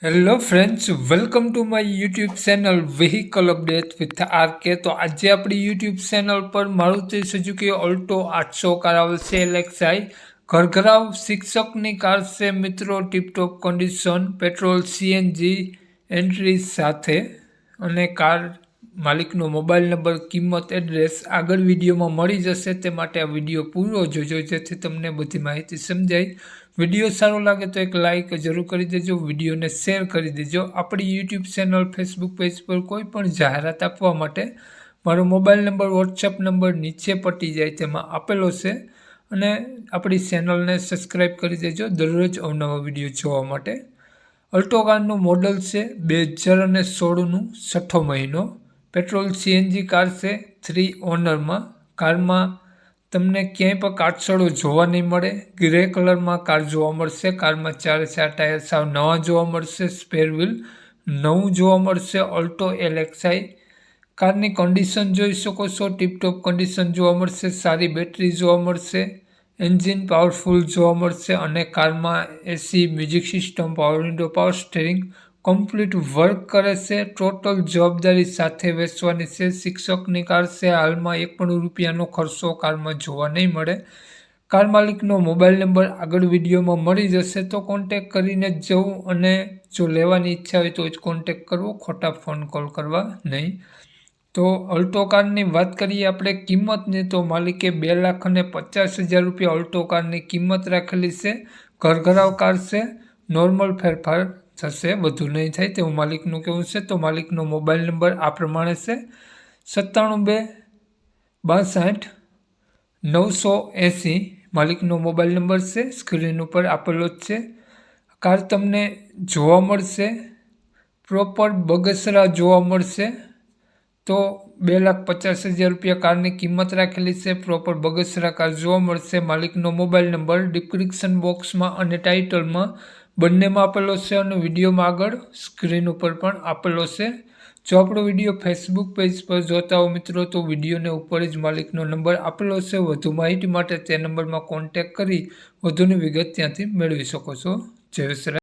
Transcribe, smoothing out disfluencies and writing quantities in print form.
Hello friends, welcome to my YouTube channel vehicle update with RK. તો આજે આપણી YouTube channel પર Maruti Suzuki Alto 800 car આવશે એલએક્સઆઈ ઘરઘરાવ શિક્ષકની કાર છે મિત્રો, tiptop condition, petrol CNG entry સાથે અને કાર માલિકનો મોબાઈલ નંબર, કિંમત, એડ્રેસ આગળ વિડીયોમાં મળી જશે। તે માટે આ વિડીયો પૂરો જોજો જેથી તમને બધી માહિતી સમજાય। વિડીયો સારો લાગે તો એક લાઇક જરૂર કરી દેજો, વિડીયોને શેર કરી દેજો। આપણી યુટ્યુબ ચેનલ, ફેસબુક પેજ પર કોઈ પણ જાહેરાત આપવા માટે મારો મોબાઈલ નંબર, વોટ્સઅપ નંબર નીચે પટી જાય તેમાં આપેલો છે અને આપણી ચેનલને સબસ્ક્રાઈબ કરી દેજો દરરોજ અવનવા વિડીયો જોવા માટે। અલ્ટો કારનું મોડલ છે 2016નું 6ઠો મહિનો, પેટ્રોલ સીએનજી કાર છે, 3 ઓનરમાં। કારમાં તમને ક્યાંય પણ કાટછડો જોવા નહીં મળે, ગ્રે કલરમાં કાર જોવા મળશે। કારમાં 4 ટાયર સાવ નવા જોવા મળશે, સ્પેર વ્હીલ નવું જોવા મળશે। ઓલ્ટો એલએક્સઆઈ કારની કન્ડિશન જોઈ શકો છો, ટીપટોપ કન્ડિશન જોવા મળશે, સારી બેટરી જોવા મળશે, એન્જિન પાવરફુલ જોવા મળશે અને કારમાં AC, music system, power window, power steering complete work કરે છે। ટોટલ જવાબદારી સાથે વેચવાની છે। શિક્ષકની કાર છે, હાલમાં એક પણ રૂપિયાનો ખર્ચો કારમાં જોવા નહીં મળે। કાર માલિકનો મોબાઈલ નંબર આગળ વિડીયોમાં મળી જશે, તો કોન્ટેક કરીને જ જવું અને જો લેવાની ઈચ્છા હોય તો જ કોન્ટેક કરવો, ખોટા ફોન કોલ કરવા નહીં। તો અલ્ટો કારની વાત કરીએ આપણે કિંમતની, તો માલિકે 2,50,000 રૂપિયા અલ્ટો કારની કિંમત રાખેલી છે। ઘરઘરાવ કાર છે, નોર્મલ ફેરફાર થશે, વધુ નહીં થાય તેવું માલિકનું કહેવું છે। તો માલિકનો મોબાઈલ નંબર આ પ્રમાણે છે 97 62 980 માલિકનો મોબાઈલ નંબર છે, સ્ક્રીન ઉપર આપેલો જ છે। કાર તમને જોવા મળશે પ્રોપર બગસરા જોવા મળશે। તો 2,50,000 રૂપિયા કારની કિંમત રાખેલી છે, પ્રોપર બગસરા કાર જોવા મળશે। માલિકનો મોબાઈલ નંબર ડિસ્ક્રિપ્શન બોક્સમાં અને ટાઇટલમાં બંનેમાં આપેલો છે અને વિડીયોમાં આગળ સ્ક્રીન ઉપર પણ આપેલો છે। જો આપણો વિડીયો ફેસબુક પેજ પર જોતા હો મિત્રો, તો વિડીયોને ઉપર જ માલિકનો નંબર આપેલો છે। વધુ માહિતી માટે તે નંબરમાં કોન્ટેક કરી વધુની વિગત ત્યાંથી મેળવી શકો છો। જય શ્રી